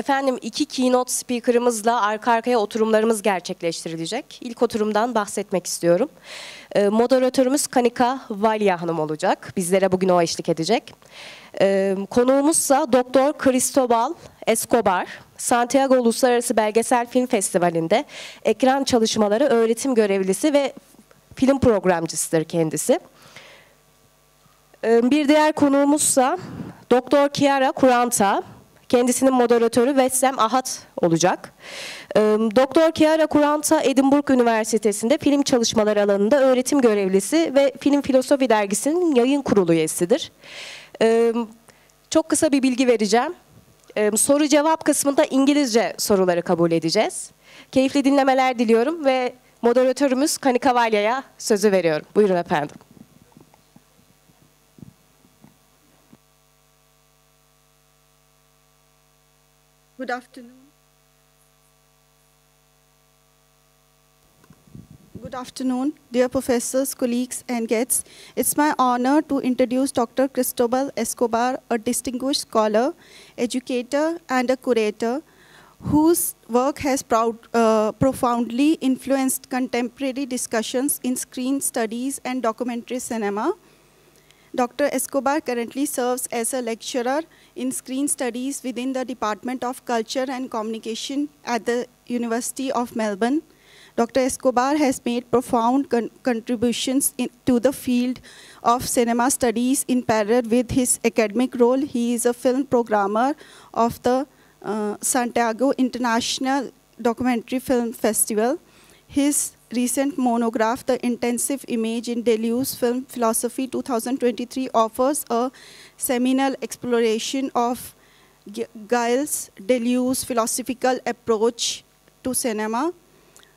Efendim 2 keynote speaker'ımızla arka arkaya oturumlarımız gerçekleştirilecek. İlk oturumdan bahsetmek istiyorum. Moderatörümüz Kanika Walia Hanım olacak. Bizlere bugün o eşlik edecek. Konuğumuzsa Doktor Cristóbal Escobar. Santiago Uluslararası Belgesel Film Festivali'nde ekran çalışmaları öğretim görevlisi ve film programcısıdır kendisi. Bir diğer konuğumuzsa Doktor Kiara Kuranta. Kendisinin moderatörü Vessem Ahat olacak. Doktor Kiara Kuranta, Edinburgh Üniversitesi'nde film çalışmaları alanında öğretim görevlisi ve Film Filosofi Dergisi'nin yayın kurulu üyesidir. Çok kısa bir bilgi vereceğim. Soru cevap kısmında İngilizce soruları kabul edeceğiz. Keyifli dinlemeler diliyorum ve moderatörümüz Kanika Walia'ya sözü veriyorum. Buyurun efendim. Good afternoon. Good afternoon, dear professors, colleagues, and guests. It's my honor to introduce Dr. Cristóbal Escobar, a distinguished scholar, educator, and a curator whose work has profoundly influenced contemporary discussions in screen studies and documentary cinema. Dr. Escobar currently serves as a lecturer in screen studies within the Department of Culture and Communication at the University of Melbourne. Dr. Escobar has made profound contributions to the field of cinema studies in parallel with his academic role. He is a film programmer of the Santiago International Documentary Film Festival. His recent monograph, The Intensive Image in Deleuze Film Philosophy 2023, offers a seminal exploration of Gilles Deleuze's philosophical approach to cinema.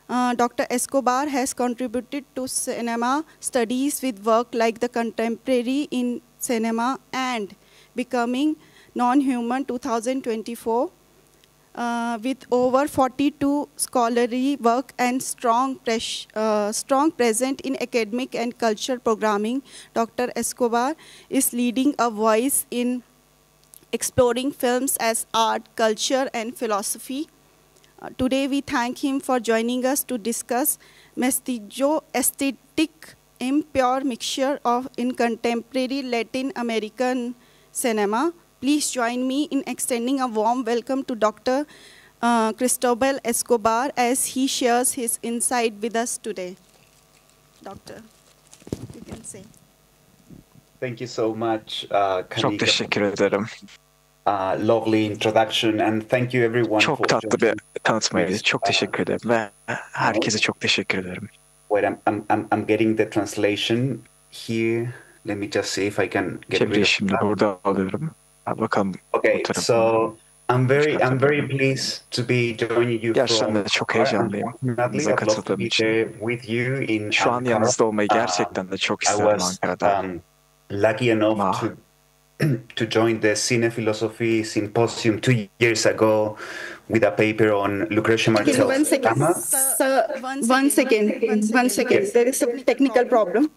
Dr. Escobar has contributed to cinema studies with work like The Contemporary in Cinema and Becoming Non-Human 2024. With over 42 scholarly work and strong presence in academic and culture programming, Dr. Escobar is leading a voice in exploring films as art, culture, and philosophy. Today we thank him for joining us to discuss mestizo aesthetic impure mixture in contemporary Latin American cinema. Please join me in extending a warm welcome to Dr. Cristóbal Escobar as he shares his insight with us today. Doctor, you can say. Thank you so much, Çok Kanika. teşekkür ederim. Lovely introduction and thank you everyone for Çok tatlı bir tanıtmaydı. Çok teşekkür ederim ve herkese çok teşekkür ederim. Wait, I'm getting the translation here. Let me just see if I can get Çeviriyi şimdi burada alıyorum. Bakalım. Okay, so I'm very pleased to be joining you Gerçekten de çok heyecanlıyım. Size katıldığım için. Şu an yanınızda olmayı gerçekten de çok isterim Ankara'da. Lucky enough to join the Cine Philosophy Symposium 2 years ago with a paper on Lucretia Martel's One second. Sir, one second. There is a technical problem.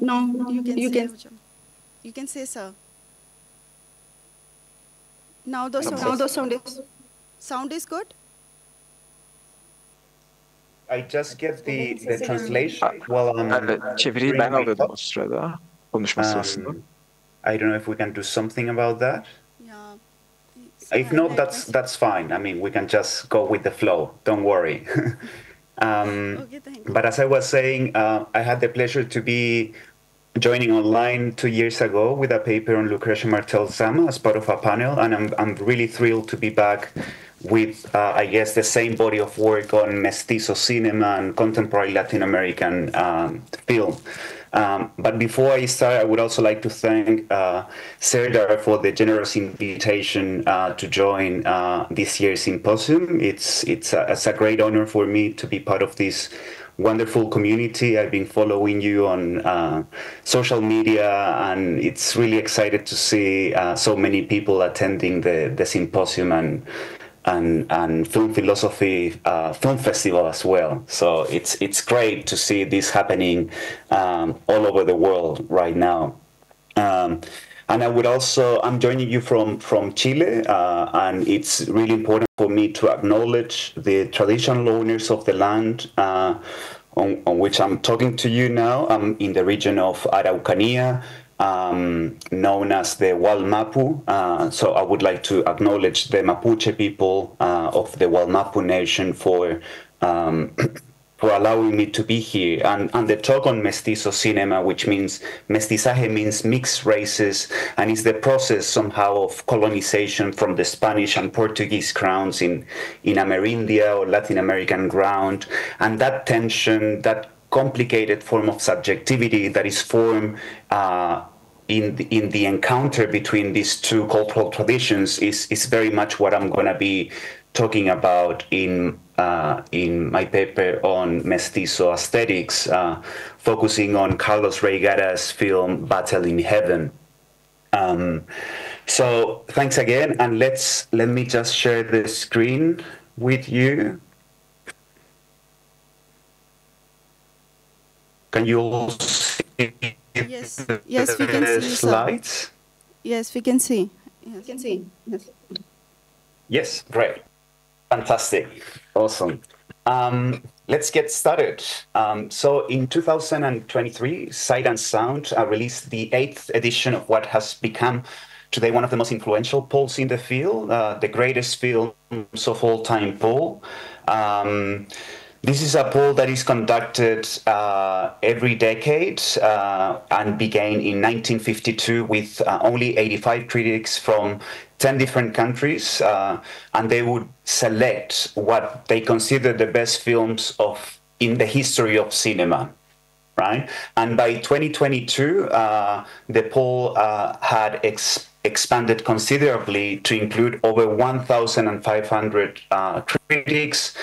No, you can say, sir. Now the sound is good. I just get the translation. Well, çeviriyi ben alıyordum o sırada konuşma sırasında. I don't know if we can do something about that. If not, that's fine. I mean, we can just go with the flow. Don't worry. But as I was saying, I had the pleasure to be joining online 2 years ago with a paper on Lucretia Martel's Zama as part of a panel, and I'm really thrilled to be back with, I guess, the same body of work on mestizo cinema and contemporary Latin American film. But before I start, I would also like to thank Serdar for the generous invitation to join this year's symposium. It's a great honor for me to be part of this wonderful community. I've been following you on social media, and it's really excited to see so many people attending the symposium and film philosophy film festival as well. So it's great to see this happening all over the world right now. And I'm joining you from Chile, and it's really important for me to acknowledge the traditional owners of the land on which I'm talking to you now. I'm in the region of Araucanía, known as the Wallmapu. So I would like to acknowledge the Mapuche people of the Wallmapu nation for allowing me to be here. And the talk on mestizo cinema, which means mestizaje means mixed races, and is the process somehow of colonization from the Spanish and Portuguese crowns in Amerindia or Latin American ground. And that tension, that complicated form of subjectivity that is formed in the encounter between these two cultural traditions is very much what I'm going to be talking about in my paper on mestizo aesthetics, focusing on Carlos Reigada's film Battle in Heaven. So thanks again, and let me just share the screen with you. Can you all see Yes, yes, we can see slides? Sir. Yes, we can see. Yes. We can see. Yes. Yes, great. Fantastic. Awesome. Let's get started. So in 2023, Sight and Sound released the 8th edition of what has become today one of the most influential polls in the field, the greatest films of all time poll. This is a poll that is conducted every decade and began in 1952 with only 85 critics from 10 different countries, and they would select what they consider the best films in the history of cinema, right? And by 2022, the poll had expanded considerably to include over 1,500 critics,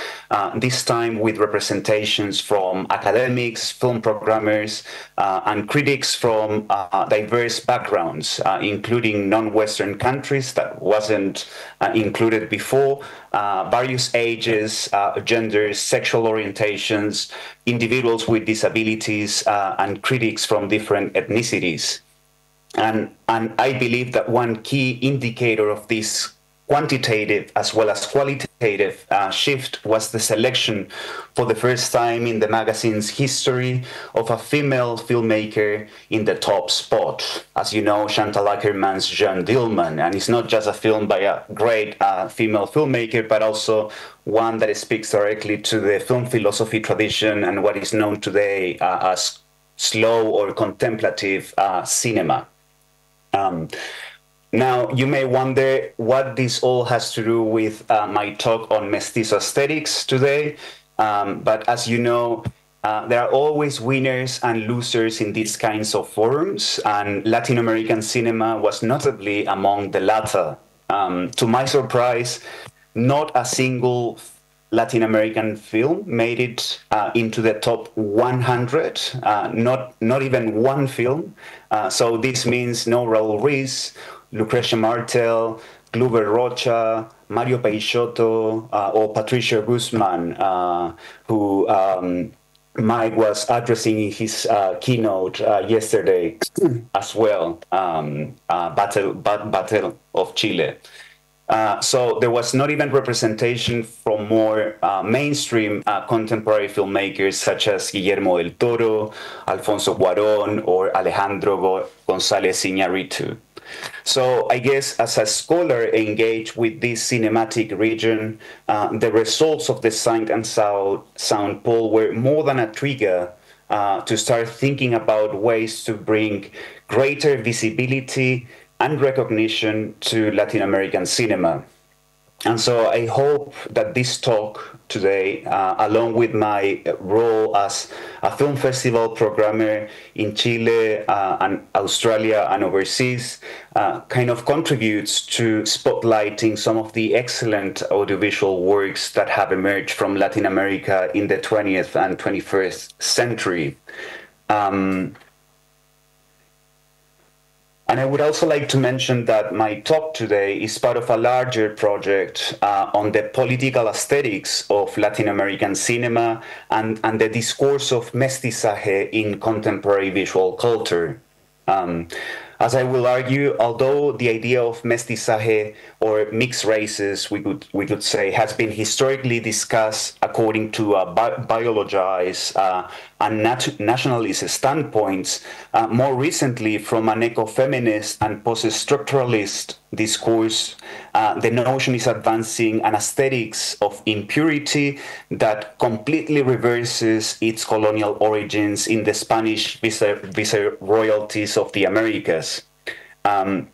this time with representations from academics, film programmers, and critics from diverse backgrounds, including non-Western countries that wasn't included before, various ages, genders, sexual orientations, individuals with disabilities, and critics from different ethnicities. And I believe that one key indicator of this quantitative as well as qualitative shift was the selection for the first time in the magazine's history of a female filmmaker in the top spot. As you know, Chantal Akerman's Jeanne Dielman, and it's not just a film by a great female filmmaker, but also one that speaks directly to the film philosophy tradition and what is known today as slow or contemplative cinema. Now, you may wonder what this all has to do with my talk on mestizo aesthetics today, but as you know, there are always winners and losers in these kinds of forums, and Latin American cinema was notably among the latter. To my surprise, not a single Latin American film made it into the top 100, not even one film. So this means no Raúl Ruiz, Lucrecia Martel, Glover Rocha, Mario Peixoto, or Patricia Guzman, who Mike was addressing in his keynote yesterday as well, Battle of Chile. So there was not even representation from more mainstream contemporary filmmakers such as Guillermo del Toro, Alfonso Cuarón, or Alejandro González Iñárritu. So I guess as a scholar engaged with this cinematic region, the results of the Sight and Sound poll were more than a trigger to start thinking about ways to bring greater visibility and recognition to Latin American cinema. And so I hope that this talk today, along with my role as a film festival programmer in Chile and Australia and overseas, kind of contributes to spotlighting some of the excellent audiovisual works that have emerged from Latin America in the 20th and 21st century. And I would also like to mention that my talk today is part of a larger project on the political aesthetics of Latin American cinema and the discourse of mestizaje in contemporary visual culture. As I will argue, although the idea of mestizaje or mixed races, we could say, has been historically discussed according to biologized and nationalist standpoints, more recently from an ecofeminist and post-structuralist discourse, the notion is advancing an aesthetics of impurity that completely reverses its colonial origins in the Spanish viceroyalties of the Americas. And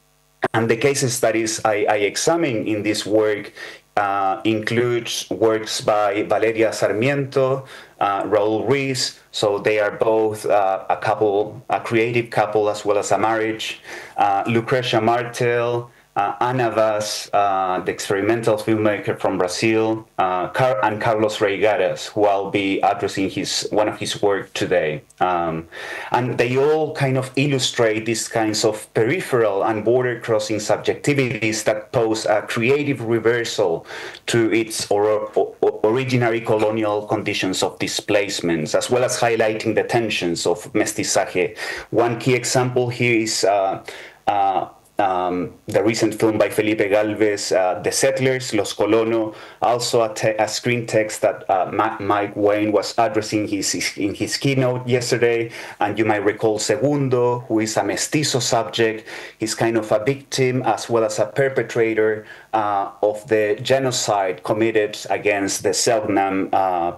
the case studies I examine in this work include works by Valeria Sarmiento, Raul Ruiz, so they are both a couple, a creative couple as well as a marriage, Lucrecia Martel, Ana Vaz, the experimental filmmaker from Brazil, and Carlos Reigaras, who I'll be addressing one of his work today. And they all kind of illustrate these kinds of peripheral and border-crossing subjectivities that pose a creative reversal to its originary colonial conditions of displacements, as well as highlighting the tensions of mestizaje. One key example here is the recent film by Felipe Galvez, The Settlers, Los Colonos, also a screen text that Mike Wayne was addressing in his keynote yesterday. And you might recall Segundo, who is a mestizo subject. He's kind of a victim as well as a perpetrator of the genocide committed against the Selknam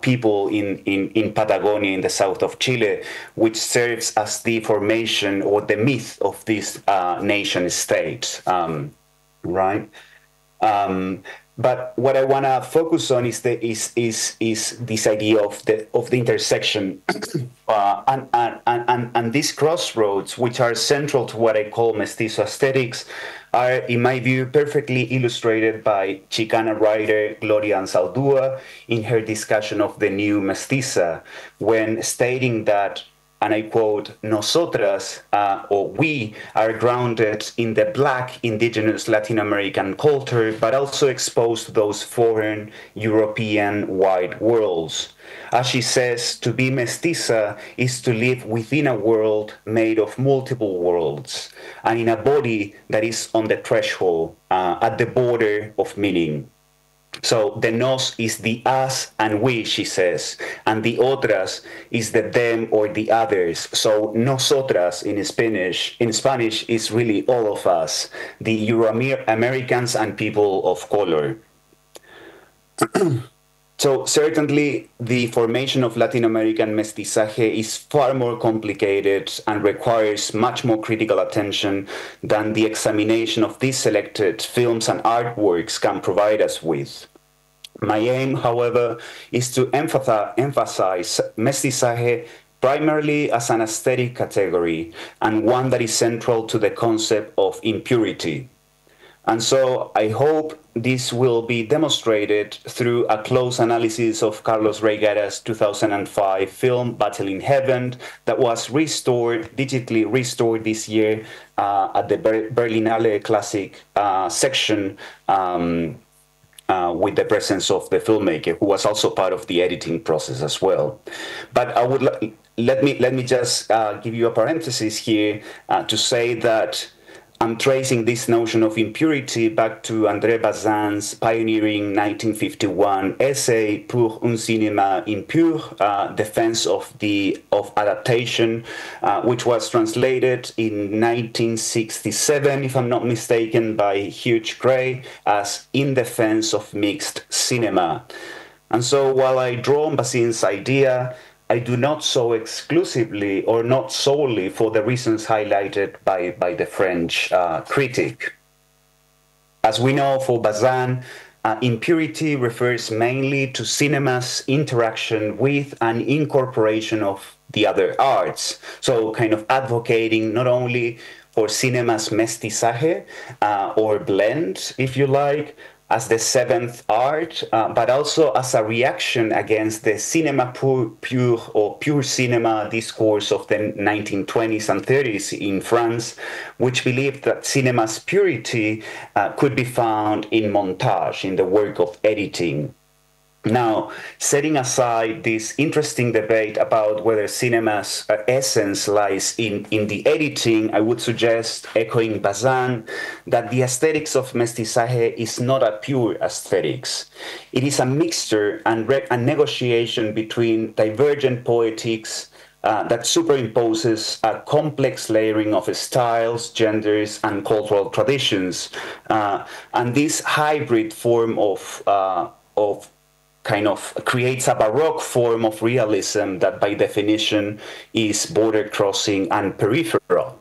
people in Patagonia in the south of Chile, which serves as the formation or the myth of this nation state, right? But what I want to focus on is this idea of the intersection and these crossroads, which are central to what I call mestizo aesthetics, are, in my view, perfectly illustrated by Chicana writer Gloria Anzaldúa in her discussion of the new mestiza, when stating that, and I quote, "Nosotras, or we, are grounded in the Black indigenous Latin American culture, but also exposed to those foreign European white worlds. As she says, to be mestiza is to live within a world made of multiple worlds, and in a body that is on the threshold, at the border of meaning. So the nos is the us and we, she says, and the otras is the them or the others. So nosotras in Spanish is really all of us, the Euro-Americans and people of color." So certainly the formation of Latin American mestizaje is far more complicated and requires much more critical attention than the examination of these selected films and artworks can provide us with. My aim, however, is to emphasize mestizaje primarily as an aesthetic category and one that is central to the concept of impurity. And so I hope this will be demonstrated through a close analysis of Carlos Reigaras' 2005 film, Battle in Heaven, that was digitally restored this year at the Berlinale Classic section with the presence of the filmmaker, who was also part of the editing process as well. But I would let me just give you a parenthesis here to say that I'm tracing this notion of impurity back to André Bazin's pioneering 1951 essay, Pour un cinéma impur, Defense of Adaptation, which was translated in 1967, if I'm not mistaken, by Hugh Gray as In Defense of Mixed Cinema. And so while I draw on Bazin's idea, I do not so exclusively or not solely for the reasons highlighted by the French critic. As we know, for Bazin, impurity refers mainly to cinema's interaction with and incorporation of the other arts. So kind of advocating not only for cinema's mestizaje or blend, if you like, as the seventh art, but also as a reaction against the cinema pure or pure cinema discourse of the 1920s and 30s in France, which believed that cinema's purity could be found in montage, in the work of editing. Now, setting aside this interesting debate about whether cinema's essence lies in the editing, I would suggest, echoing Bazin, that the aesthetics of mestizaje is not a pure aesthetics. It is a mixture and a negotiation between divergent poetics that superimposes a complex layering of styles, genders, and cultural traditions. And this hybrid form of kind of creates a baroque form of realism that by definition is border crossing and peripheral.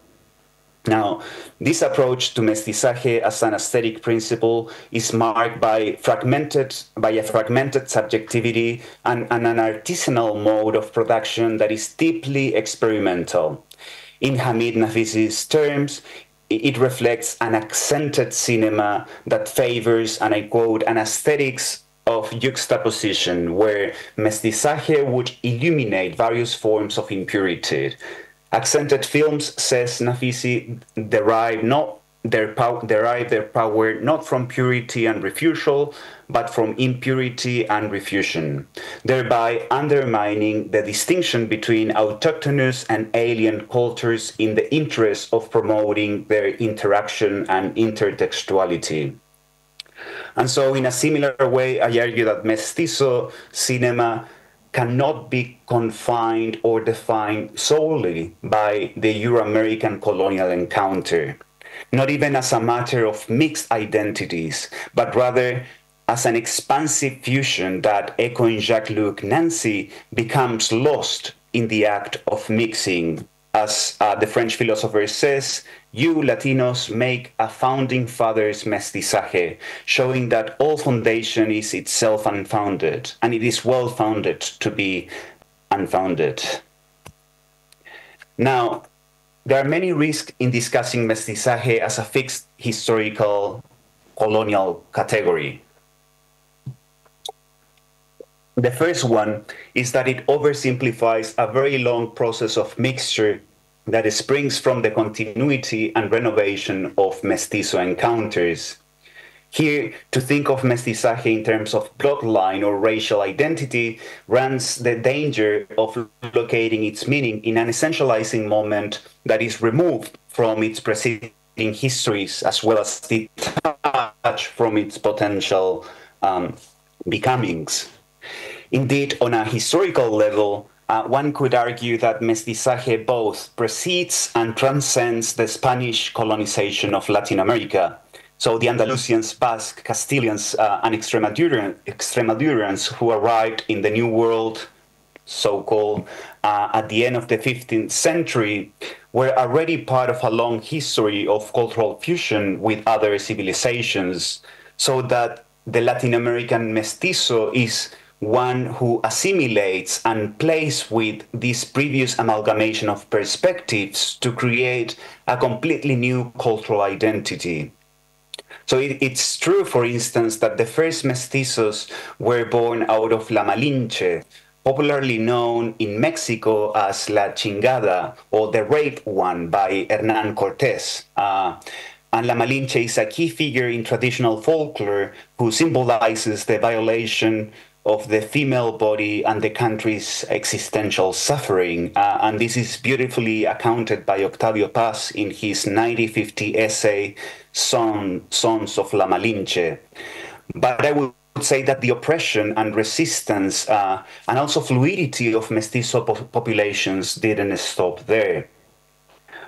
Now, this approach to mestizaje as an aesthetic principle is marked by a fragmented subjectivity and an artisanal mode of production that is deeply experimental. In Hamid Nafisi's terms, it reflects an accented cinema that favors, and I quote, an aesthetics of juxtaposition, where mestizaje would illuminate various forms of impurity. Accented films, says Nafisi, derive their power not from purity and refusal, but from impurity and refusion, thereby undermining the distinction between autochthonous and alien cultures in the interest of promoting their interaction and intertextuality. And so in a similar way, I argue that mestizo cinema cannot be confined or defined solely by the Euro-American colonial encounter, not even as a matter of mixed identities, but rather as an expansive fusion that, echoing Jacques-Luc Nancy, becomes lost in the act of mixing. As the French philosopher says, you Latinos make a founding father's mestizaje, showing that all foundation is itself unfounded, and it is well-founded to be unfounded. Now, there are many risks in discussing mestizaje as a fixed historical colonial category. The first one is that it oversimplifies a very long process of mixture that springs from the continuity and renovation of mestizo encounters. Here, to think of mestizaje in terms of bloodline or racial identity runs the danger of locating its meaning in an essentializing moment that is removed from its preceding histories, as well as detached from its potential becomings. Indeed, on a historical level, one could argue that mestizaje both precedes and transcends the Spanish colonization of Latin America. So the Andalusians, Basque, Castilians, and Extremadurans who arrived in the New World, so-called, at the end of the 15th century, were already part of a long history of cultural fusion with other civilizations, so that the Latin American mestizo is one who assimilates and plays with this previous amalgamation of perspectives to create a completely new cultural identity. So it's true, for instance, that the first mestizos were born out of La Malinche, popularly known in Mexico as La Chingada, or the Rape One by Hernán Cortés. And La Malinche is a key figure in traditional folklore who symbolizes the violation of the female body and the country's existential suffering. And this is beautifully accounted by Octavio Paz in his 1950 essay, Sons of La Malinche. But I would say that the oppression and resistance and also fluidity of mestizo populations didn't stop there.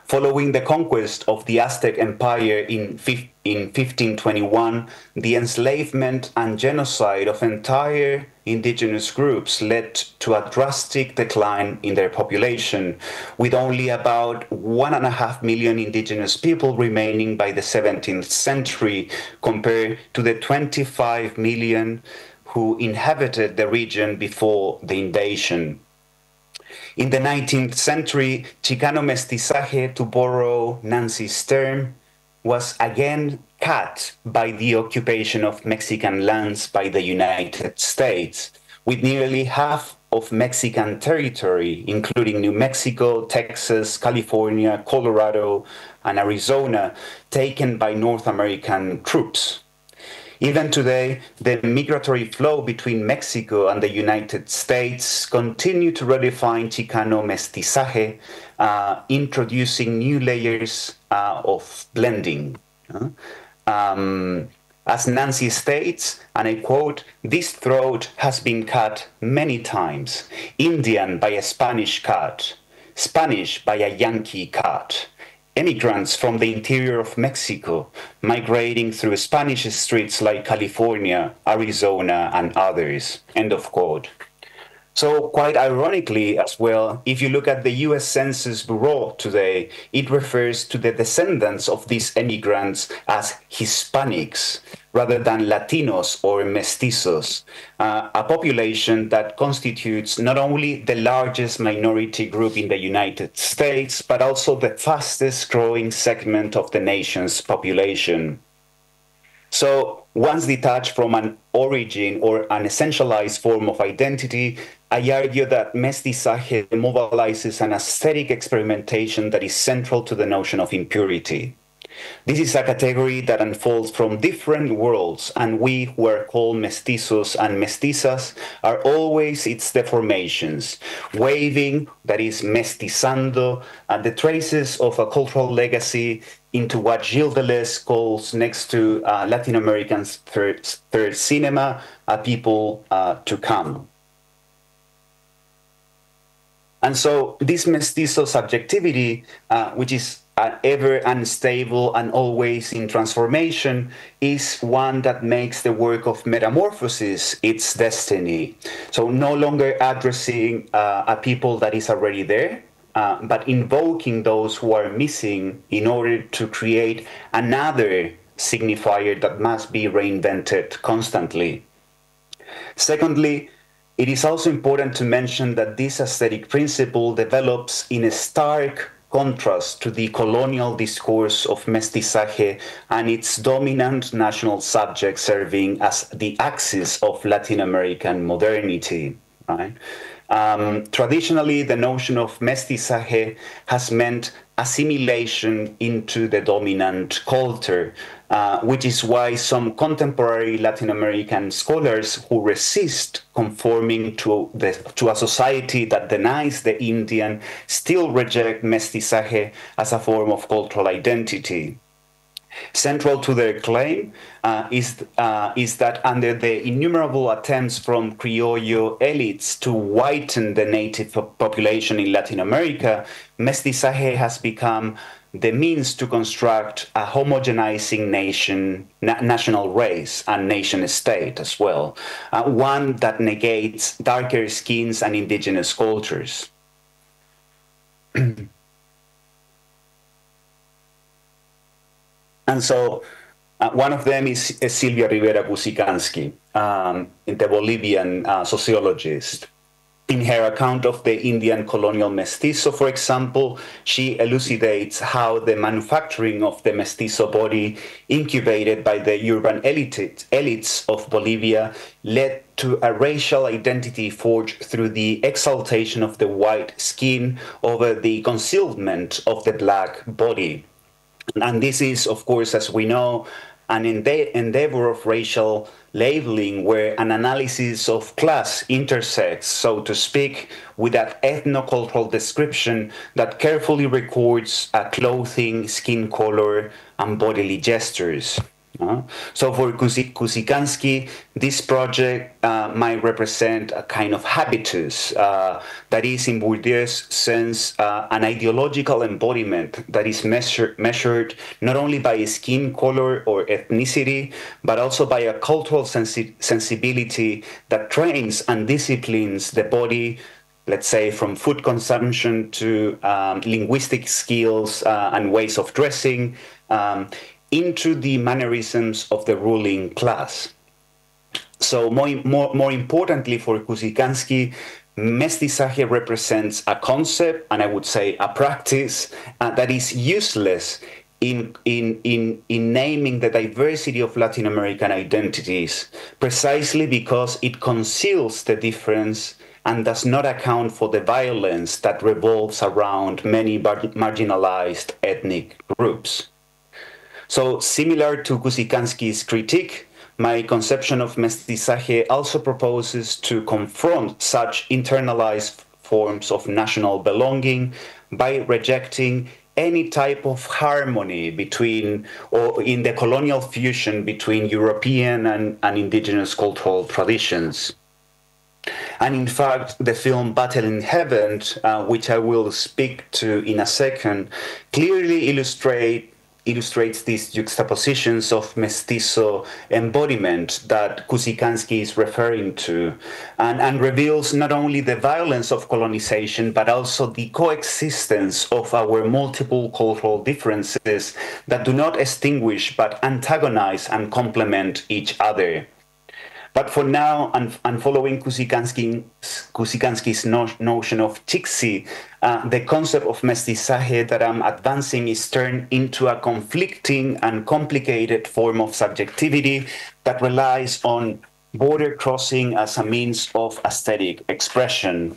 Following the conquest of the Aztec Empire in 1521, the enslavement and genocide of entire indigenous groups led to a drastic decline in their population, with only about 1.5 million indigenous people remaining by the 17th century, compared to the 25 million who inhabited the region before the invasion. In the 19th century, Chicano mestizaje, to borrow Nancy's term, was again cut by the occupation of Mexican lands by the United States, with nearly half of Mexican territory, including New Mexico, Texas, California, Colorado, and Arizona, taken by North American troops. Even today, the migratory flow between Mexico and the United States continue to redefine Chicano mestizaje, introducing new layers of blending. As Nancy states, and I quote, "This throat has been cut many times, Indian by a Spanish cat, Spanish by a Yankee cat. Immigrants from the interior of Mexico migrating through Spanish streets like California, Arizona, and others." End of quote. So quite ironically as well, if you look at the US Census Bureau today, it refers to the descendants of these immigrants as Hispanics rather than Latinos or mestizos, a population that constitutes not only the largest minority group in the United States, but also the fastest growing segment of the nation's population. So once detached from an origin or an essentialized form of identity, I argue that mestizaje mobilizes an aesthetic experimentation that is central to the notion of impurity. This is a category that unfolds from different worlds, and we who are called mestizos and mestizas are always its deformations, waving, that is mestizando, the traces of a cultural legacy into what Gilles Deleuze calls, next to Latin American's third cinema, a people to come. And so this mestizo subjectivity, which is ever unstable and always in transformation, is one that makes the work of metamorphosis its destiny. So no longer addressing a people that is already there, but invoking those who are missing in order to create another signifier that must be reinvented constantly. Secondly, it is also important to mention that this aesthetic principle develops in a stark contrast to the colonial discourse of mestizaje and its dominant national subject serving as the axis of Latin American modernity. Right? Traditionally, the notion of mestizaje has meant assimilation into the dominant culture, which is why some contemporary Latin American scholars who resist conforming to a society that denies the Indian still reject mestizaje as a form of cultural identity. Central to their claim is that under the innumerable attempts from criollo elites to whiten the native population in Latin America, mestizaje has become the means to construct a homogenizing national race and nation state as well, one that negates darker skins and indigenous cultures. And so one of them is Silvia Rivera Kusikanski, the Bolivian sociologist. In her account of the Indian colonial mestizo, for example, she elucidates how the manufacturing of the mestizo body incubated by the urban elites of Bolivia led to a racial identity forged through the exaltation of the white skin over the concealment of the black body. And this is, of course, as we know, an endeavor of racial labeling where an analysis of class intersects, so to speak, with that ethnocultural description that carefully records clothing, skin color, and bodily gestures. So for Kusikansky, this project might represent a kind of habitus that is, in Bourdieu's sense, an ideological embodiment that is measured not only by skin color or ethnicity, but also by a cultural sensibility that trains and disciplines the body, let's say, from food consumption to linguistic skills and ways of dressing, into the mannerisms of the ruling class. So more importantly for Kusikansky, mestizaje represents a concept, and I would say a practice, that is useless in naming the diversity of Latin American identities, precisely because it conceals the difference and does not account for the violence that revolves around many marginalized ethnic groups. So similar to Kusikansky's critique, my conception of mestizaje also proposes to confront such internalized forms of national belonging by rejecting any type of harmony between, or in the colonial fusion between European and indigenous cultural traditions. And in fact, the film Battle in Heaven, which I will speak to in a second, clearly illustrates these juxtapositions of mestizo embodiment that Kusikansky is referring to, and reveals not only the violence of colonization, but also the coexistence of our multiple cultural differences that do not extinguish but antagonize and complement each other. But for now, and following Kusikansky's notion of chiksi, the concept of mestizaje that I'm advancing is turned into a conflicting and complicated form of subjectivity that relies on border crossing as a means of aesthetic expression.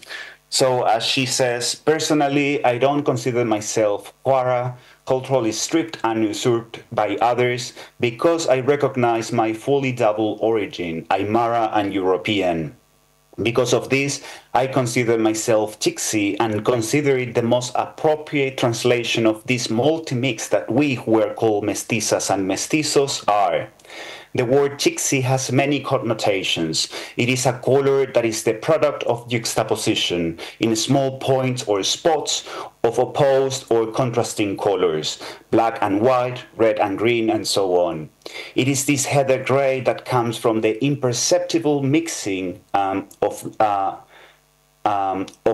So as she says, personally, I don't consider myself quara, culturally stripped and usurped by others, because I recognize my fully double origin, Aymara and European. Because of this, I consider myself Chiksi and consider it the most appropriate translation of this multi-mix that we who are called mestizas and mestizos are. The word Chiksi has many connotations. It is a color that is the product of juxtaposition in small points or spots of opposed or contrasting colors, black and white, red and green, and so on. It is this heather gray that comes from the imperceptible mixing of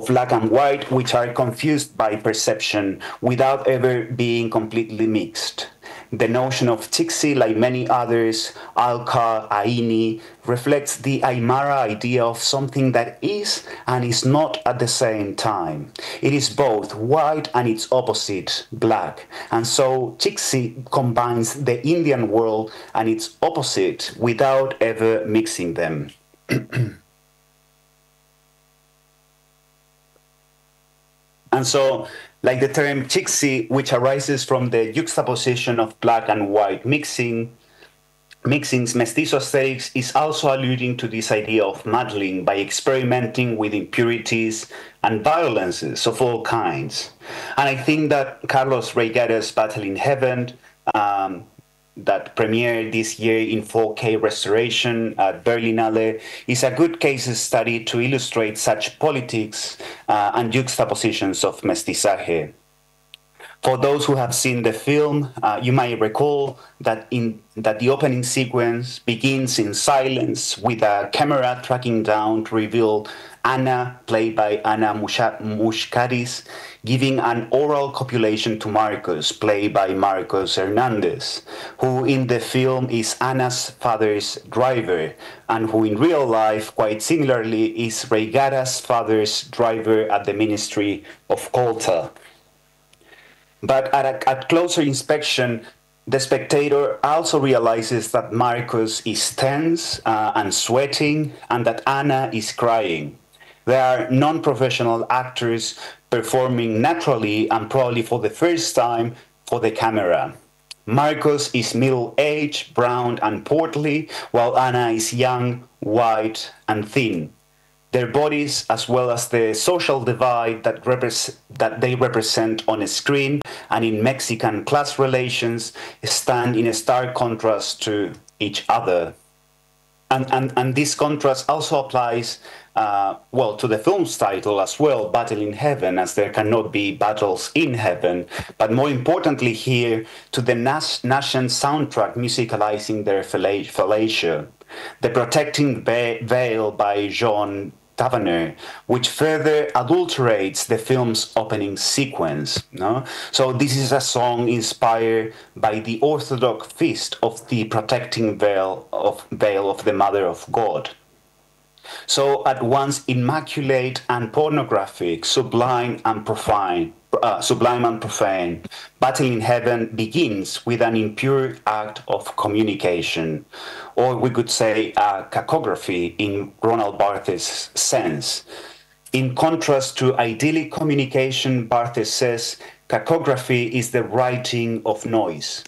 black and white, which are confused by perception without ever being completely mixed. The notion of Chiksi, like many others, Alka, Aini, reflects the Aymara idea of something that is and is not at the same time. It is both white and its opposite, black. And so Chiksi combines the Indian world and its opposite without ever mixing them. And so, like the term Chiksi, which arises from the juxtaposition of black and white mixings, mestizo aesthetics is also alluding to this idea of muddling by experimenting with impurities and violences of all kinds. And I think that Carlos Reigada's Battle in Heaven, that premiered this year in 4K restoration at Berlinale, is a good case study to illustrate such politics and juxtapositions of mestizaje. For those who have seen the film, you might recall that the opening sequence begins in silence with a camera tracking down to reveal Anna, played by Anna Mushkaris, giving an oral copulation to Marcos, played by Marcos Hernandez, who in the film is Anna's father's driver, and who in real life, quite similarly, is Reigada's father's driver at the Ministry of Culture. But at closer inspection, the spectator also realizes that Marcos is tense and sweating, and that Anna is crying. They are non-professional actors performing naturally and probably for the first time for the camera. Marcos is middle-aged, brown and portly, while Anna is young, white and thin. their bodies, as well as the social divide that they represent on a screen and in Mexican class relations, stand in a stark contrast to each other. And this contrast also applies, well, to the film's title as well, Battle in Heaven, as there cannot be battles in heaven, but more importantly here, to the nascent soundtrack musicalizing their fellatio, The Protecting Veil by John Tavener, which further adulterates the film's opening sequence. No? So this is a song inspired by the Orthodox feast of the protecting veil of the Mother of God. So at once immaculate and pornographic, sublime and profane, Battle in Heaven begins with an impure act of communication, or we could say cacography in Ronald Barthes' sense. In contrast to idyllic communication, Barthes says, cacography is the writing of noise.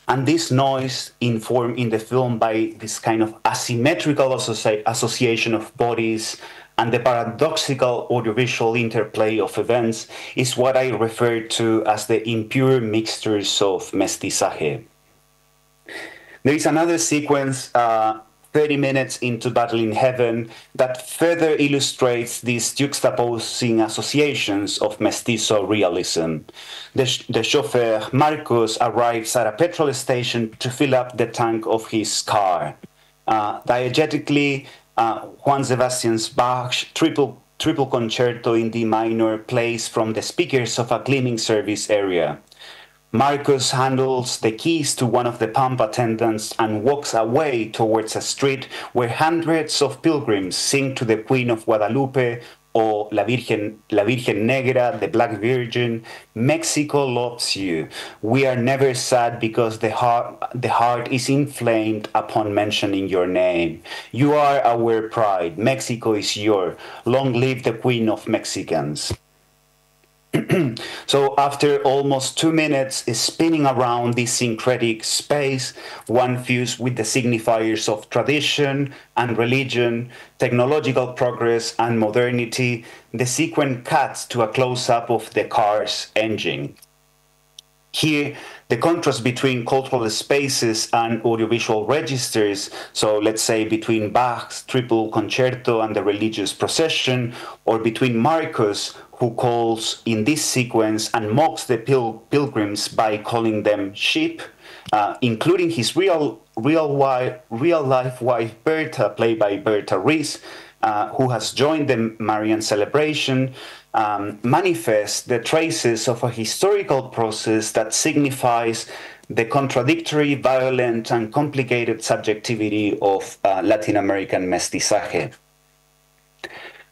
And this noise, informed in the film by this kind of asymmetrical association of bodies and the paradoxical audiovisual interplay of events, is what I refer to as the impure mixtures of mestizaje. There is another sequence 30 minutes into Battle in Heaven that further illustrates these juxtaposing associations of mestizo realism. The chauffeur Marcos arrives at a petrol station to fill up the tank of his car. Diegetically, Juan Sebastian Bach's triple concerto in D minor plays from the speakers of a cleaning service area. Marcos handles the keys to one of the pump attendants and walks away towards a street where hundreds of pilgrims sing to the Queen of Guadalupe or La Virgen Negra, the Black Virgin. Mexico loves you. We are never sad because the heart is inflamed upon mentioning your name. You are our pride. Mexico is yours. Long live the Queen of Mexicans. So after almost 2 minutes spinning around this syncretic space, one fused with the signifiers of tradition and religion, technological progress and modernity, the sequence cuts to a close-up of the car's engine. Here, the contrast between cultural spaces and audiovisual registers, so let's say between Bach's triple concerto and the religious procession, or between Marcos, who calls in this sequence and mocks the pilgrims by calling them sheep, including his real-life wife Berta, played by Berta Reese, who has joined the Marian celebration, manifests the traces of a historical process that signifies the contradictory, violent, and complicated subjectivity of Latin American mestizaje.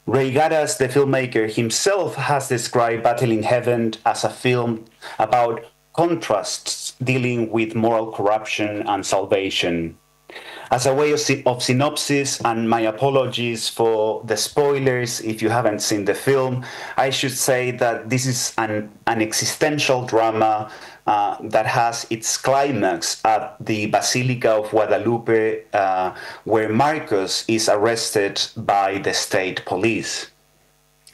Ray Garas, the filmmaker himself, has described Battle in Heaven as a film about contrasts dealing with moral corruption and salvation. As a way of synopsis, and my apologies for the spoilers if you haven't seen the film, I should say that this is an existential drama that has its climax at the Basilica of Guadalupe, where Marcos is arrested by the state police.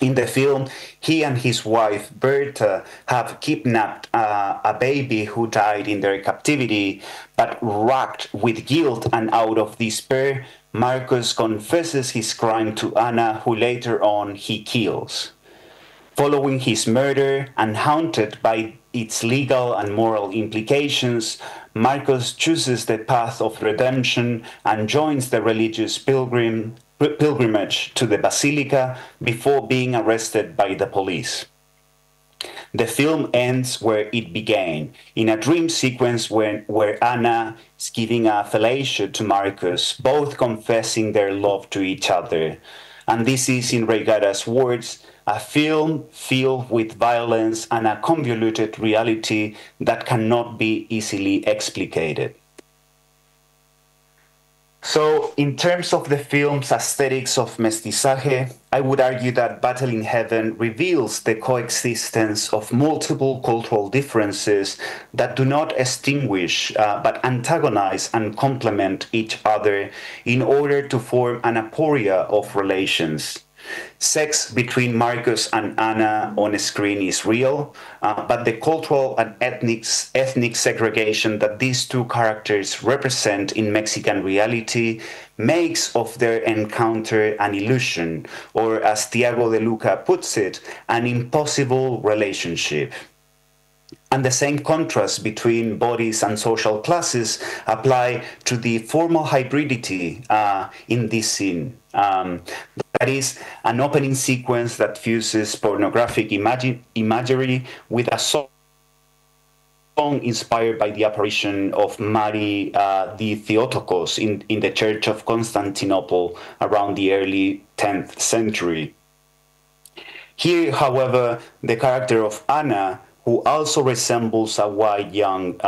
In the film, he and his wife, Berta, have kidnapped a baby who died in their captivity, but racked with guilt and out of despair, Marcos confesses his crime to Ana, who later on he kills. Following his murder and haunted by its legal and moral implications, Marcos chooses the path of redemption and joins the religious pilgrimage to the Basilica before being arrested by the police. The film ends where it began, in a dream sequence where Ana is giving a fellatio to Marcos, both confessing their love to each other. And this is, in Ray Garas' words, a film filled with violence and a convoluted reality that cannot be easily explicated. So, in terms of the film's aesthetics of mestizaje, I would argue that Battle in Heaven reveals the coexistence of multiple cultural differences that do not extinguish but antagonize and complement each other in order to form an aporia of relations. Sex between Marcos and Anna on screen is real, but the cultural and ethnic segregation that these two characters represent in Mexican reality makes of their encounter an illusion, or as Tiago de Luca puts it, an impossible relationship. And the same contrast between bodies and social classes apply to the formal hybridity in this scene. That is, an opening sequence that fuses pornographic imagery with a song inspired by the apparition of Mary the Theotokos in the Church of Constantinople around the early 10th century. Here, however, the character of Anna, who also resembles a white young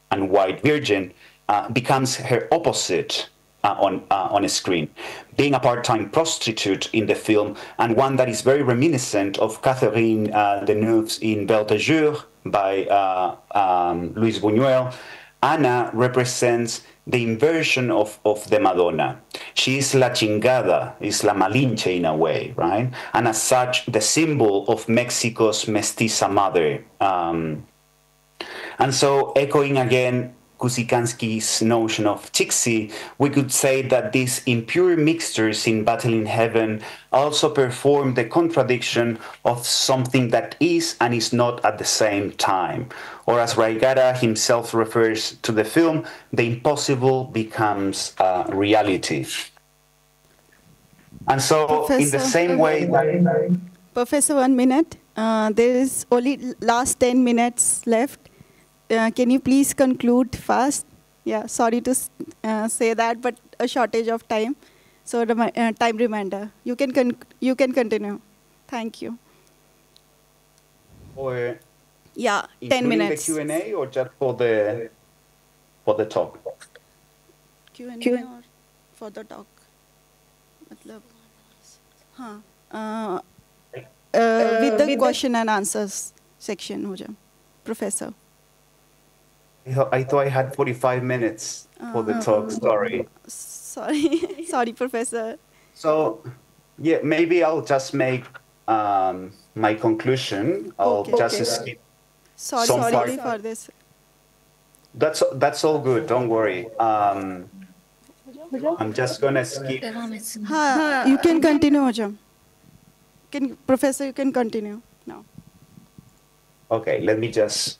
and white virgin, becomes her opposite on a screen, being a part-time prostitute in the film, and one that is very reminiscent of Catherine Deneuve's in Belle de Jour by Luis Buñuel. Anna represents the inversion of the Madonna. She is la chingada, is la Malinche in a way, right? And as such, the symbol of Mexico's mestiza mother. And so, echoing again Kusikansky's notion of Chixi, we could say that these impure mixtures in Battle in Heaven also perform the contradiction of something that is and is not at the same time. Or as Raigara himself refers to the film, the impossible becomes reality. And so, Professor, in the same way... Professor, 1 minute. There is only last 10 minutes left. Can you please conclude fast? Yeah, sorry to say that, but a shortage of time. So time reminder. You can continue. Thank you. Or yeah, 10 minutes. The Q&A or just for the talk? Q&A or for the talk. With the question and answers section, Professor. I thought I had 45 minutes for the talk, sorry. Sorry, Professor. So, yeah, maybe I'll just make my conclusion. I'll just skip Sorry for this. That's all good, don't worry. I'm just going to skip. You can continue, Hojam. Professor, you can continue now. Okay, let me just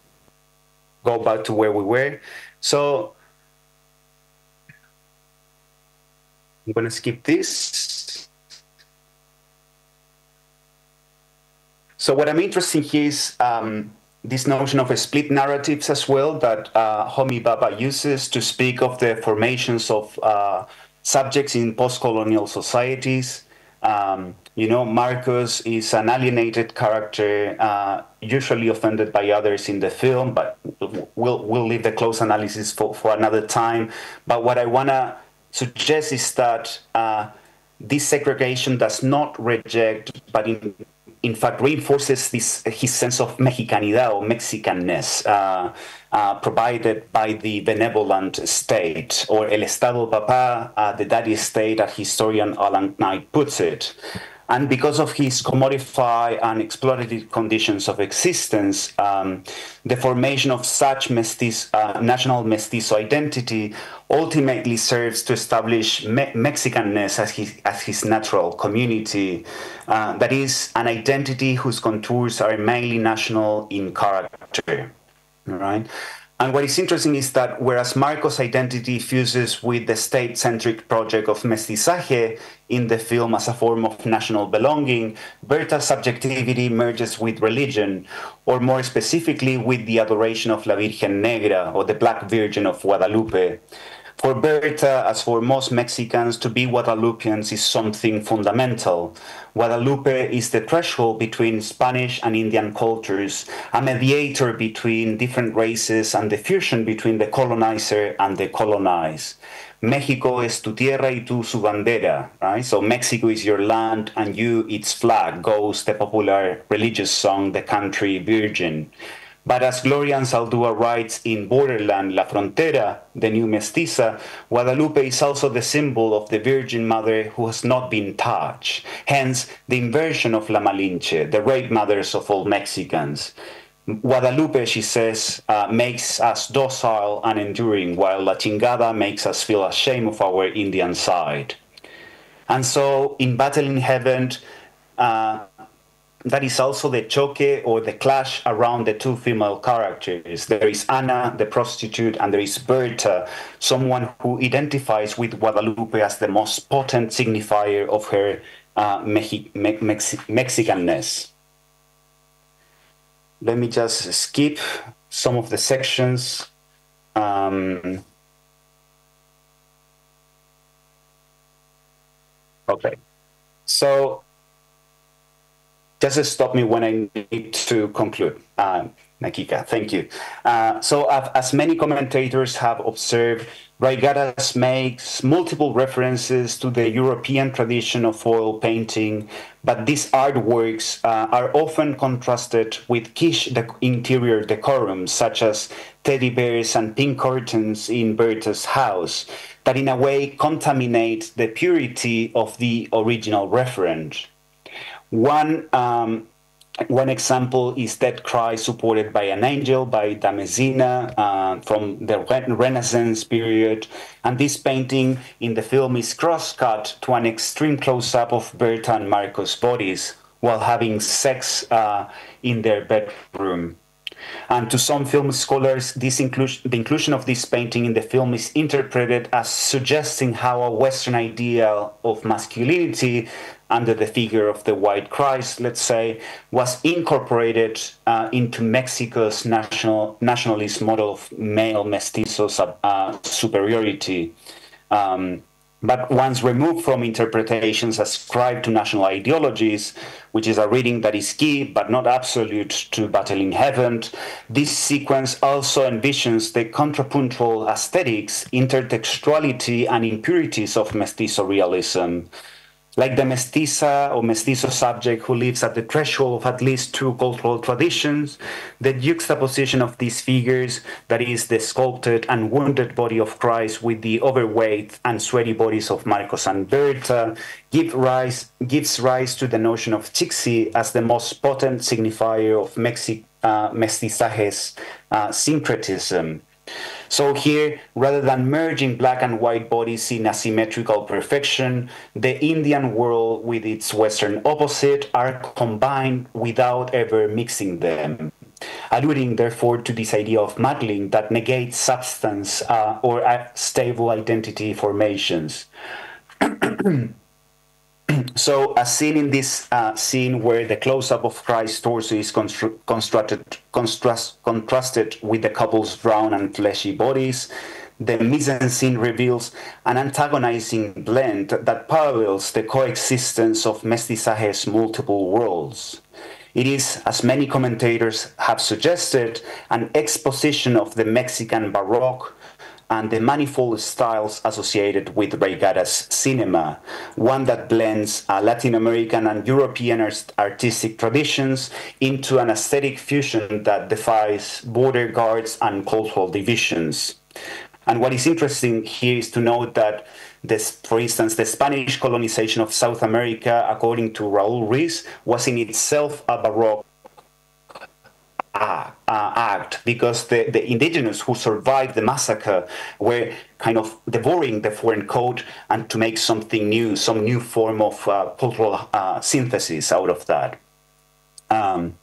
go back to where we were. So I'm going to skip this. So what I'm interested in here is this notion of split narratives as well that Homi Bhabha uses to speak of the formations of subjects in post-colonial societies. You know, Marcos is an alienated character, usually offended by others in the film, but we'll leave the close analysis for another time. But what I want to suggest is that this segregation does not reject, but in fact reinforces his sense of Mexicanidad or Mexicanness, provided by the benevolent state, or el Estado Papá, the daddy state, as historian Alan Knight puts it. And because of his commodified and exploitative conditions of existence, the formation of such national mestizo identity ultimately serves to establish Mexicanness as his natural community. That is, an identity whose contours are mainly national in character, right? And what is interesting is that whereas Marcos' identity fuses with the state-centric project of mestizaje in the film as a form of national belonging, Berta's subjectivity merges with religion, or more specifically with the adoration of La Virgen Negra, or the Black Virgin of Guadalupe. For Berta, as for most Mexicans, to be Guadalupeans is something fundamental. Guadalupe is the threshold between Spanish and Indian cultures, a mediator between different races, and the fusion between the colonizer and the colonized. México es tu tierra y tú su bandera, right? So Mexico is your land and you its flag, goes the popular religious song, The Country Virgin. But as Gloria Anzaldúa writes in Borderland, La Frontera, the new mestiza, Guadalupe is also the symbol of the Virgin Mother who has not been touched. Hence, the inversion of La Malinche, the rape mothers of all Mexicans. Guadalupe, she says, makes us docile and enduring, while La Chingada makes us feel ashamed of our Indian side. And so, in Battle in Heaven, that is also the choque or the clash around the two female characters. There is Ana, the prostitute, and there is Berta, someone who identifies with Guadalupe as the most potent signifier of her Mexicanness. Let me just skip some of the sections. Okay, so just stop me when I need to conclude. Nakika, thank you. So as many commentators have observed, Raigaras makes multiple references to the European tradition of oil painting, but these artworks are often contrasted with quiche interior decorum, such as teddy bears and pink curtains in Berta's house, that in a way contaminate the purity of the original reference. One example is Dead Cry supported by an angel by Damascena from the Renaissance period. And this painting in the film is cross-cut to an extreme close-up of Berta and Marco's bodies while having sex in their bedroom. And to some film scholars, the inclusion of this painting in the film is interpreted as suggesting how a Western ideal of masculinity under the figure of the white Christ, let's say, was incorporated into Mexico's nationalist model of male mestizo superiority. But once removed from interpretations ascribed to national ideologies, which is a reading that is key but not absolute to Battle in Heaven, this sequence also envisions the contrapuntal aesthetics, intertextuality, and impurities of mestizo realism. Like the mestiza or mestizo subject who lives at the threshold of at least two cultural traditions, the juxtaposition of these figures, that is the sculpted and wounded body of Christ with the overweight and sweaty bodies of Marcos and Berta, gives rise to the notion of Chixi as the most potent signifier of mestizaje's syncretism. So here, rather than merging black and white bodies in asymmetrical perfection, the Indian world with its Western opposite are combined without ever mixing them, alluding therefore to this idea of muddling that negates substance or stable identity formations. So, as seen in this scene where the close-up of Christ's torso is contrasted with the couple's brown and fleshy bodies, the mise-en-scene reveals an antagonizing blend that parallels the coexistence of mestizaje's multiple worlds. It is, as many commentators have suggested, an exposition of the Mexican Baroque and the manifold styles associated with Reigada's cinema, one that blends Latin American and European artistic traditions into an aesthetic fusion that defies border guards and cultural divisions. And what is interesting here is to note that, for instance, the Spanish colonization of South America, according to Raúl Ruiz, was in itself a Baroque act, because the indigenous who survived the massacre were kind of devouring the foreign code and to make something new, some new form of cultural synthesis out of that. And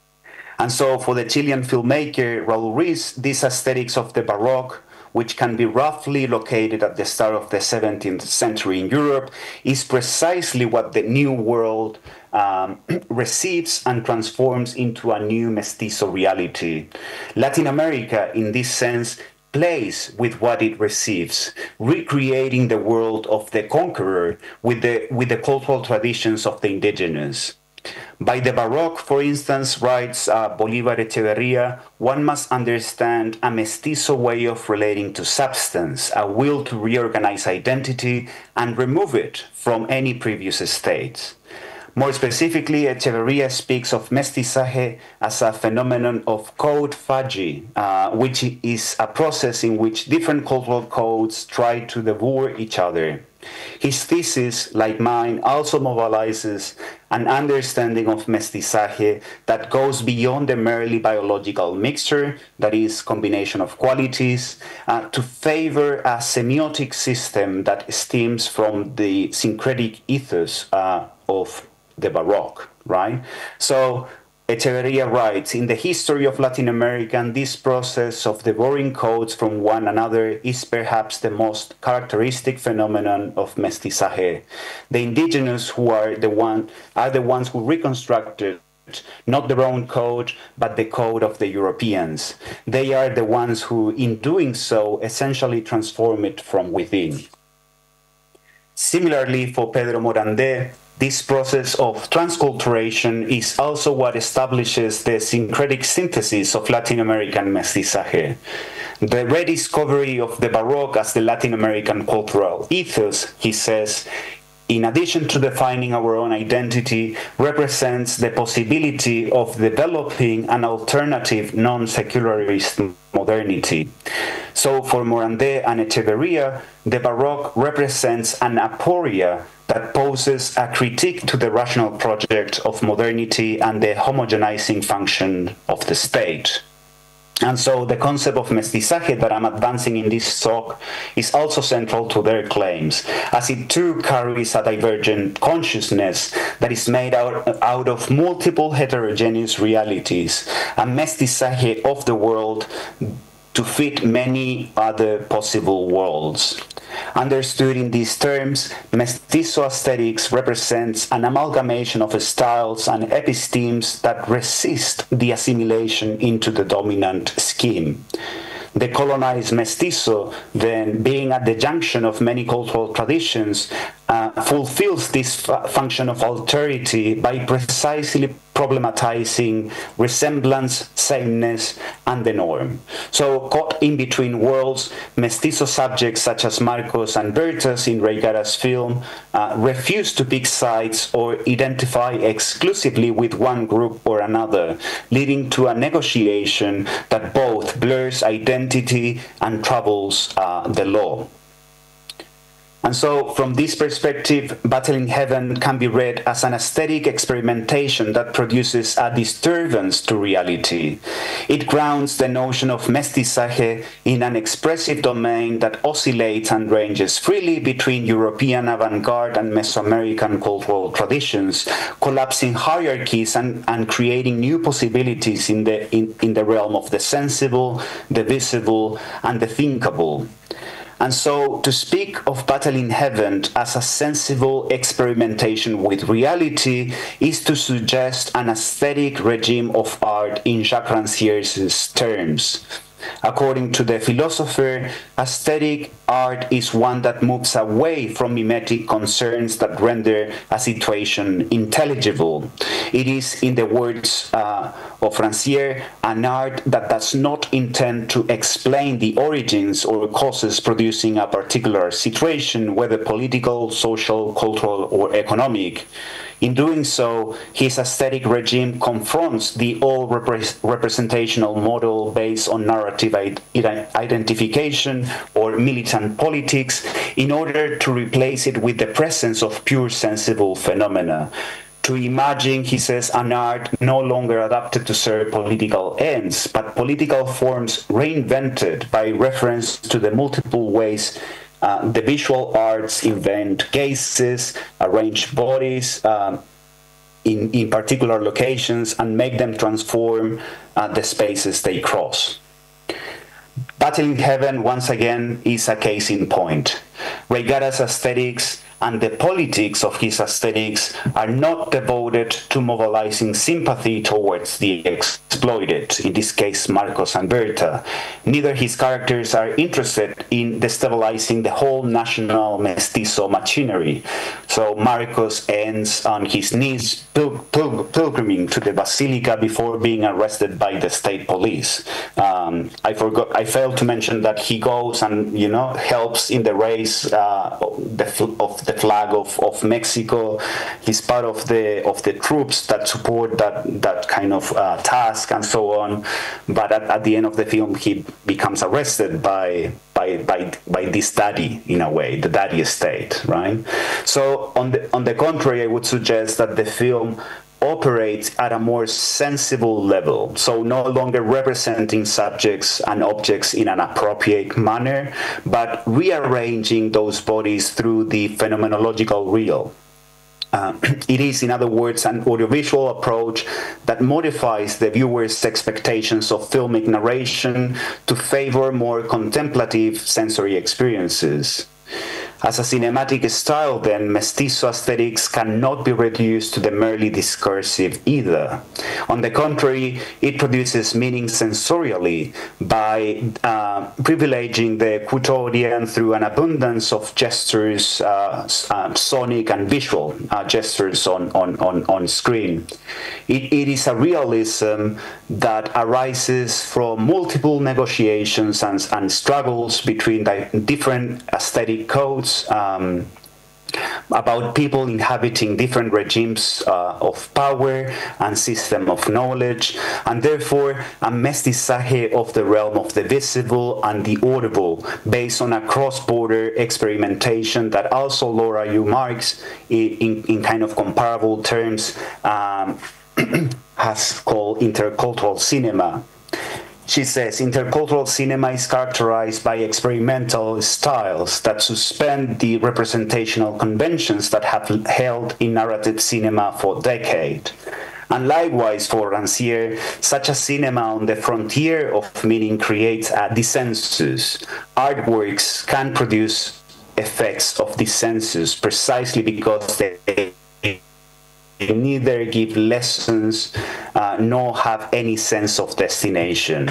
so for the Chilean filmmaker Raúl Ruiz, these aesthetics of the Baroque, which can be roughly located at the start of the 17th century in Europe, is precisely what the New World receives and transforms into a new mestizo reality. Latin America, in this sense, plays with what it receives, recreating the world of the conqueror with the cultural traditions of the indigenous. By the Baroque, for instance, writes Bolívar Echeverría, one must understand a mestizo way of relating to substance, a will to reorganize identity and remove it from any previous state. More specifically, Echeverría speaks of mestizaje as a phenomenon of code phagy, which is a process in which different cultural codes try to devour each other. His thesis, like mine, also mobilizes an understanding of mestizaje that goes beyond the merely biological mixture, that is, combination of qualities, to favor a semiotic system that stems from the syncretic ethos of the Baroque, right? So Echeverría writes, in the history of Latin America, this process of devouring codes from one another is perhaps the most characteristic phenomenon of mestizaje. The indigenous who are the ones who reconstructed not their own code, but the code of the Europeans. They are the ones who, in doing so, essentially transform it from within. Similarly, for Pedro Morandé, this process of transculturation is also what establishes the syncretic synthesis of Latin American mestizaje. The rediscovery of the Baroque as the Latin American cultural ethos, he says, in addition to defining our own identity, represents the possibility of developing an alternative non-secularist modernity. So for Morandé and Echeverría, the Baroque represents an aporia that poses a critique to the rational project of modernity and the homogenizing function of the state. And so the concept of mestizaje that I'm advancing in this talk is also central to their claims, as it too carries a divergent consciousness that is made out of multiple heterogeneous realities, a mestizaje of the world to fit many other possible worlds. Understood in these terms, mestizo aesthetics represents an amalgamation of styles and epistemes that resist the assimilation into the dominant scheme. The colonized mestizo, then, being at the junction of many cultural traditions, fulfills this function of alterity by precisely problematizing resemblance, sameness, and the norm. So, caught in between worlds, mestizo subjects such as Marcos and Bertas in Reigara's film refuse to pick sides or identify exclusively with one group or another, leading to a negotiation that both blurs identity and troubles the law. And so, from this perspective, Battle in Heaven can be read as an aesthetic experimentation that produces a disturbance to reality. It grounds the notion of mestizaje in an expressive domain that oscillates and ranges freely between European avant-garde and Mesoamerican cultural traditions, collapsing hierarchies and creating new possibilities in the realm of the sensible, the visible, and the thinkable. And so, to speak of Battle in Heaven as a sensible experimentation with reality is to suggest an aesthetic regime of art in Jacques Rancière's terms. According to the philosopher, aesthetic art is one that moves away from mimetic concerns that render a situation intelligible. It is, in the words of Rancière, an art that does not intend to explain the origins or causes producing a particular situation, whether political, social, cultural, or economic. In doing so, his aesthetic regime confronts the old representational model based on narrative identification or militant politics in order to replace it with the presence of pure sensible phenomena. To imagine, he says, an art no longer adapted to serve political ends, but political forms reinvented by reference to the multiple ways the visual arts invent cases, arrange bodies in particular locations, and make them transform the spaces they cross. Battle in Heaven, once again, is a case in point. Reigara's aesthetics and the politics of his aesthetics are not devoted to mobilizing sympathy towards the exploited, in this case Marcos and Berta. Neither his characters are interested in destabilizing the whole national mestizo machinery. So Marcos ends on his knees pilgriming to the basilica before being arrested by the state police. I failed to mention that he goes and helps in the raise of the flag of Mexico. He's part of the troops that support that kind of task and so on. But at the end of the film, he becomes arrested by this daddy, in a way, the daddy state, right? So on the contrary, I would suggest that the film operates at a more sensible level, so no longer representing subjects and objects in an appropriate manner, but rearranging those bodies through the phenomenological real. It is, in other words, an audiovisual approach that modifies the viewer's expectations of filmic narration to favor more contemplative sensory experiences. As a cinematic style, then, mestizo aesthetics cannot be reduced to the merely discursive either. On the contrary, it produces meaning sensorially by privileging the quotidian through an abundance of gestures, sonic and visual gestures on screen. It is a realism that arises from multiple negotiations and struggles between different aesthetic codes, about people inhabiting different regimes of power and system of knowledge, and therefore a mestizaje of the realm of the visible and the audible, based on a cross-border experimentation that also Laura Yu marks in kind of comparable terms has called intercultural cinema. She says, intercultural cinema is characterized by experimental styles that suspend the representational conventions that have held in narrative cinema for decades. And likewise, for Rancière, such a cinema on the frontier of meaning creates a dissensus. Artworks can produce effects of dissensus precisely because they neither give lessons nor have any sense of destination.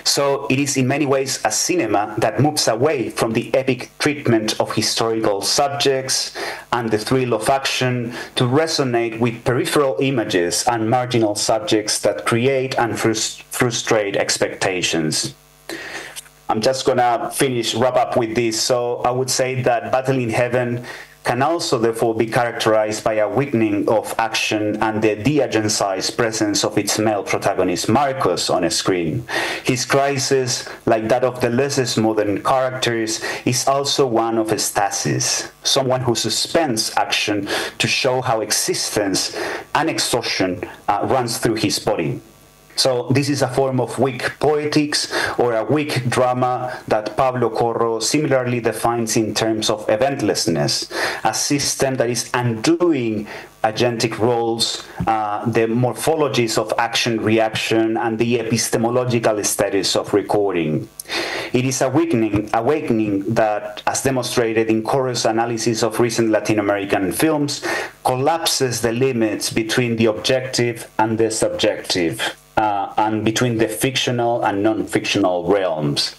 So it is in many ways a cinema that moves away from the epic treatment of historical subjects and the thrill of action to resonate with peripheral images and marginal subjects that create and frustrate expectations. I'm just gonna wrap up with this. So I would say that Battle in Heaven can also therefore be characterized by a weakening of action and the de-agencized presence of its male protagonist Marcos on a screen. His crisis, like that of the less modern characters, is also one of stasis, someone who suspends action to show how existence and exhaustion runs through his body. So this is a form of weak poetics or a weak drama that Pablo Corro similarly defines in terms of eventlessness, a system that is undoing agentic roles, the morphologies of action-reaction, and the epistemological status of recording. It is awakening that, as demonstrated in Corro's analysis of recent Latin American films, collapses the limits between the objective and the subjective, and between the fictional and non-fictional realms.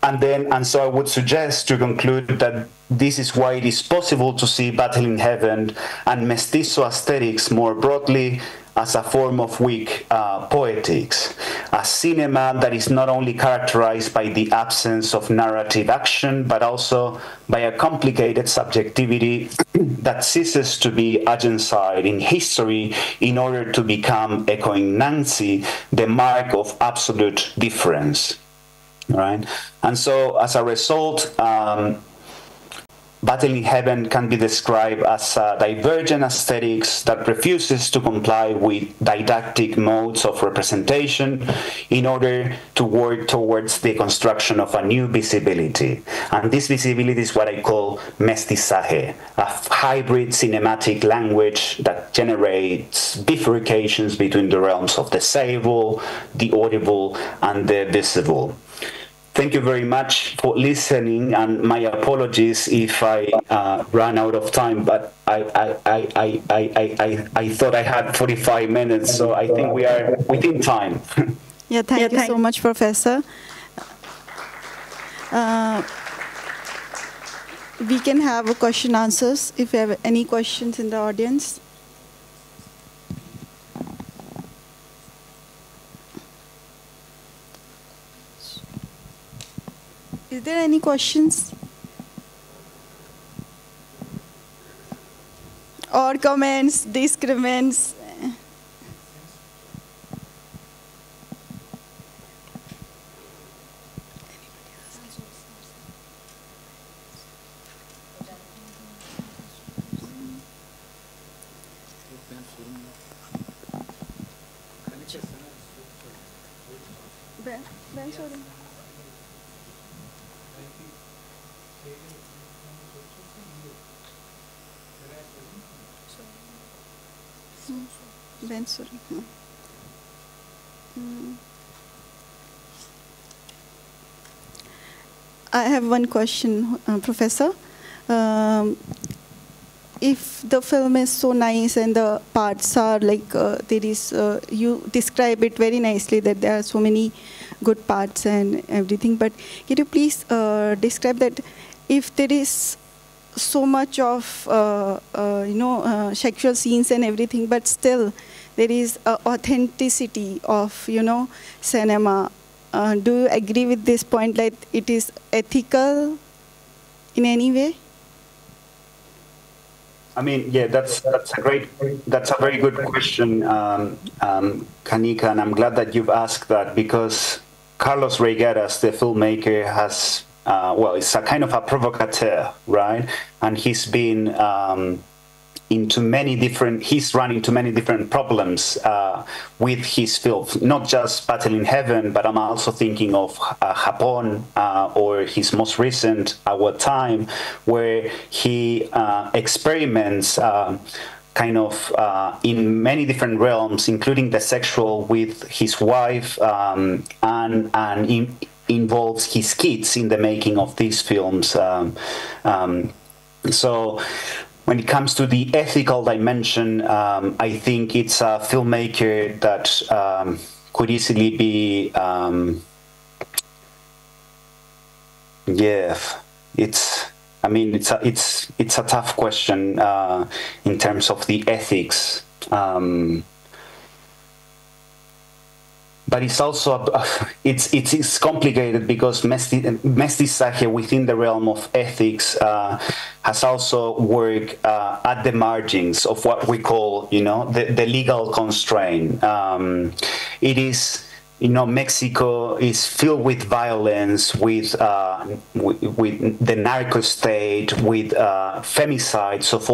And so I would suggest to conclude that this is why it is possible to see Battle in Heaven and mestizo aesthetics more broadly as a form of weak poetics, a cinema that is not only characterized by the absence of narrative action, but also by a complicated subjectivity that ceases to be agencized in history in order to become echoing Nancy, the mark of absolute difference. Right? And so as a result, Battle in Heaven can be described as a divergent aesthetics that refuses to comply with didactic modes of representation in order to work towards the construction of a new visibility. And this visibility is what I call mestizaje, a hybrid cinematic language that generates bifurcations between the realms of the sayable, the audible, and the visible. Thank you very much for listening, and my apologies if I ran out of time, but I thought I had 45 minutes, so I think we are within time. Yeah, thank you so much, Professor. We can have a question answers if you have any questions in the audience. Is there any questions? Or comments, disagreements? Ben sorayım. Ben sorayım. I have one question, Professor. If the film is so nice and the parts are like there is, you describe it very nicely that there are so many good parts and everything. But can you please describe that if there is so much of sexual scenes and everything, but still there is authenticity of cinema. Do you agree with this point that it is ethical in any way? I mean, yeah, that's a very good question, Kanika, and I'm glad that you've asked that, because Carlos Regueras, the filmmaker, has it's a kind of a provocateur, right? And he's been he's run into many different problems with his films, not just Battle in Heaven, but I'm also thinking of Japón, or his most recent, Our Time, where he experiments kind of in many different realms, including the sexual, with his wife, and involves his kids in the making of these films. So when it comes to the ethical dimension, I think it's a filmmaker that could easily be, it's a tough question in terms of the ethics. But it's also it's complicated, because mestizaje within the realm of ethics has also worked at the margins of what we call, the legal constraint. It is, Mexico is filled with violence, with the narco state, with femicides of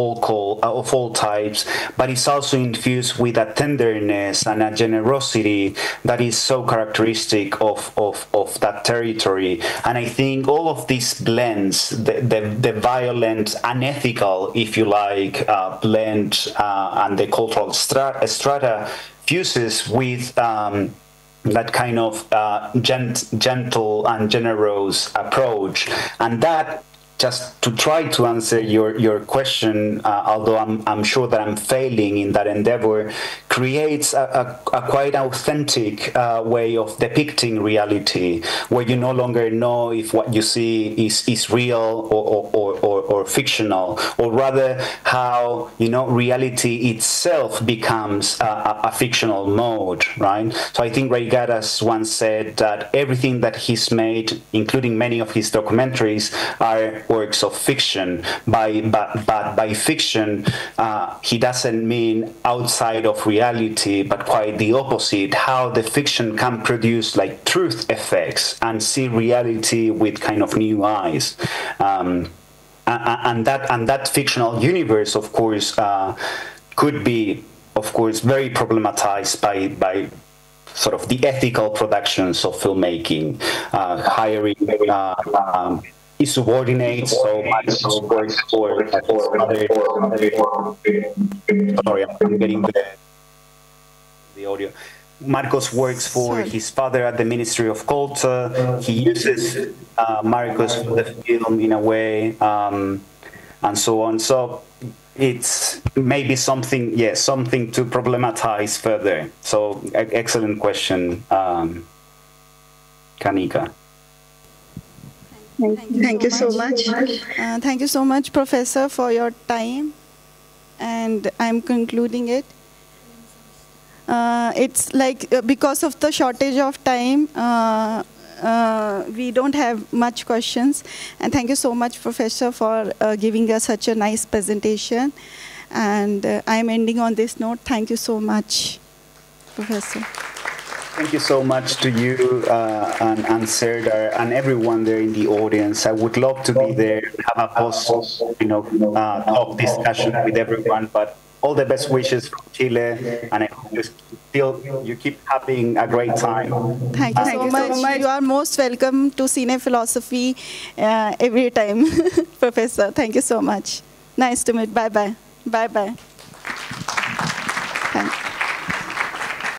all types, but it's also infused with a tenderness and a generosity that is so characteristic of that territory. And I think all of these blends, the violent, unethical, if you like, blend, and the cultural strata fuses with that kind of gentle and generous approach. And that, just to try to answer your question, although I'm sure that I'm failing in that endeavor, creates a quite authentic way of depicting reality, where you no longer know if what you see is real or fictional, or rather how reality itself becomes a fictional mode, right? So I think Regueras once said that everything that he's made, including many of his documentaries, are works of fiction. But by fiction, he doesn't mean outside of reality, but quite the opposite. How the fiction can produce like truth effects and see reality with kind of new eyes. And that fictional universe, of course, could be, of course, very problematized by sort of the ethical productions of filmmaking, hiring subordinates so much support for other. Sorry, I'm getting the audio. Marcos works for his father at the Ministry of Culture. He uses Marcos for the film in a way, and so on. So it's maybe something, something to problematize further. So excellent question, Kanika. Thank you so much. Thank you so much, Professor, for your time. And I'm concluding it. It's like because of the shortage of time, we don't have much questions. And thank you so much, Professor, for giving us such a nice presentation. And I'm ending on this note. Thank you so much, Professor. Thank you so much to you and Serdar and everyone there in the audience. I would love to be there, have a post, talk discussion with everyone. But all the best wishes from Chile, and I hope you keep having a great time. Thank you so much. You are most welcome to Cine Philosophy every time, Professor. Thank you so much. Nice to meet. Bye bye. Bye bye. Thanks.